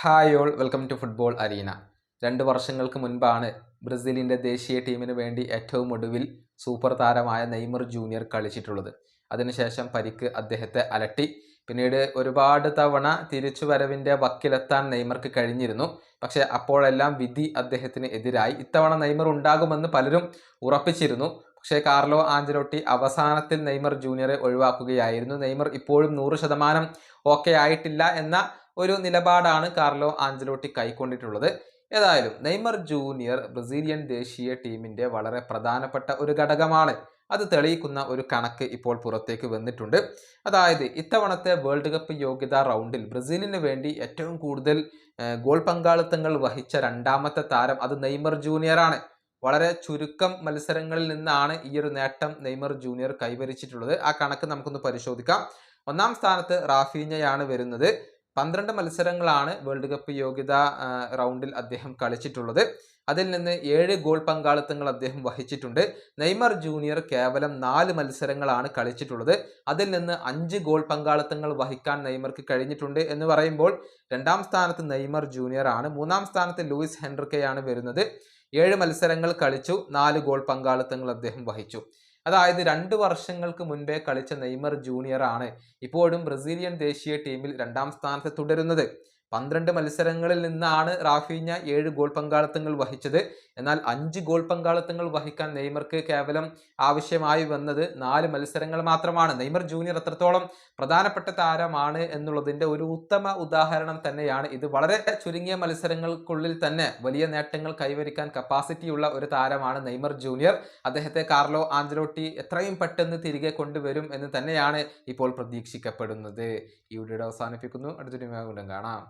Hi all, welcome to football arena. 2 വർഷങ്ങൾക്ക് മുൻപാണ് ബ്രസീലിൻ്റെ ദേശീയ ടീമിന് വേണ്ടി ഏറ്റവും ഒടുവിൽ സൂപ്പർ താരമായ നെയ്മർ ജൂനിയർ കളിച്ചിട്ടുള്ളത്. അതിനുശേഷം പരിക്ക് അദ്ദേഹത്തെ അലട്ടി. പിന്നീട് ഒരുപാട് തവണ തിരിച്ചുവരവിൻ്റെ വക്കിലെത്താൻ നെയ്മർക്ക് കഴിഞ്ഞിരുന്നു. പക്ഷേ അപ്പോഴെല്ലാം വിധി അദ്ദേഹത്തിന് എതിരായി. ഇത്തവണ നെയ്മർ ഉണ്ടാകുമെന്ന് പലരും ഉറപ്പിച്ചിരുന്നു. പക്ഷേ കാർലോ ആഞ്ചലോട്ടി അവസാനത്തിൽ നെയ്മർ ജൂനിയറെ ഒഴിവാക്കുകയായിരുന്നു. നെയ്മർ ഇപ്പോഴും 100% ഓക്കെ ആയിട്ടില്ല എന്ന ഒരു നിലപാടാണ് കാർലോ ആഞ്ചലോട്ടി കൈക്കൊണ്ടിട്ടുള്ളത്. ഏതായാലും നെയ്മർ ജൂനിയർ ബ്രസീലിയൻ ദേശീയ ടീമിൻ്റെ വളരെ പ്രധാനപ്പെട്ട ഒരു ഘടകമാണ്. അത് തെളിയിക്കുന്ന ഒരു കണക്ക് ഇപ്പോൾ പുറത്തേക്ക് വന്നിട്ടുണ്ട്. അതായത് ഇത്തവണത്തെ വേൾഡ് കപ്പ് യോഗ്യതാ റൗണ്ടിൽ ബ്രസീലിന് വേണ്ടി ഏറ്റവും കൂടുതൽ ഗോൾ പങ്കാളിത്തങ്ങൾ വഹിച്ച രണ്ടാമത്തെ താരം അത് നെയ്മർ ജൂനിയറാണ്. വളരെ ചുരുക്കം മത്സരങ്ങളിൽ നിന്നാണ് ഈ ഒരു നേട്ടം നെയ്മർ ജൂനിയർ കൈവരിച്ചിട്ടുള്ളത്. ആ കണക്ക് നമുക്കൊന്ന് പരിശോധിക്കാം. ഒന്നാം സ്ഥാനത്ത് റാഫീഞ്ഞയാണ് വരുന്നത്. 12 മത്സരങ്ങളാണ് വേൾഡ് കപ്പ് യോഗ്യതാ റൗണ്ടിൽ അദ്ദേഹം കളിച്ചിട്ടുള്ളത്. അതിൽ നിന്ന് 7 ഗോൾ പങ്കാളിത്തങ്ങൾ അദ്ദേഹം വഹിച്ചിട്ടുണ്ട്. നെയ്മർ ജൂനിയർ കേവലം 4 മത്സരങ്ങളാണ് കളിച്ചിട്ടുള്ളത്. അതിൽ നിന്ന് 5 ഗോൾ പങ്കാളിത്തങ്ങൾ വഹിക്കാൻ നെയ്മർക്ക് കഴിഞ്ഞിട്ടുണ്ട് എന്ന് പറയുമ്പോൾ രണ്ടാം സ്ഥാനത്ത് നെയ്മർ ജൂനിയർ ആണ്. മൂന്നാം സ്ഥാനത്ത് ലൂയിസ് ഹെൻറിക്കെയാണ് വരുന്നത്. 7 മത്സരങ്ങൾ കളിച്ചു, 4 ഗോൾ പങ്കാളിത്തങ്ങൾ അദ്ദേഹം വഹിച്ചു. അതായത് 2 വർഷങ്ങൾക്ക് മുൻപേ കളിച്ച നെയ്മർ ജൂനിയർ ആണ് ഇപ്പോഴും ബ്രസീലിയൻ ദേശീയ ടീമിൽ രണ്ടാം സ്ഥാനത്ത് തുടരുന്നത്. 12 മത്സരങ്ങളിൽ നിന്നാണ് റാഫീഞ്ഞ 7 ഗോൾ പങ്കാളിത്തങ്ങൾ വഹിച്ചത്. എന്നാൽ 5 ഗോൾ പങ്കാളിത്തങ്ങൾ വഹിക്കാൻ നെയ്മർക്ക് കേവലം ആവശ്യമായി വന്നത് 4 മത്സരങ്ങൾ മാത്രമാണ്. നെയ്മർ ജൂനിയർ എത്രത്തോളം പ്രധാനപ്പെട്ട താരമാണ് എന്നുള്ളതിൻ്റെ ഒരു ഉത്തമ ഉദാഹരണം തന്നെയാണ് ഇത്. വളരെ ചുരുങ്ങിയ മത്സരങ്ങൾക്കുള്ളിൽ തന്നെ വലിയ നേട്ടങ്ങൾ കൈവരിക്കാൻ കപ്പാസിറ്റിയുള്ള ഒരു താരമാണ് നെയ്മർ ജൂനിയർ. അദ്ദേഹത്തെ കാർലോ ആഞ്ചലോട്ടി എത്രയും പെട്ടെന്ന് തിരികെ കൊണ്ടുവരും എന്ന് തന്നെയാണ് ഇപ്പോൾ പ്രതീക്ഷിക്കപ്പെടുന്നത്. ഈ വീഡിയോ അവസാനിപ്പിക്കുന്നു. അടുത്തൊരു വീഡിയോ കാണാം.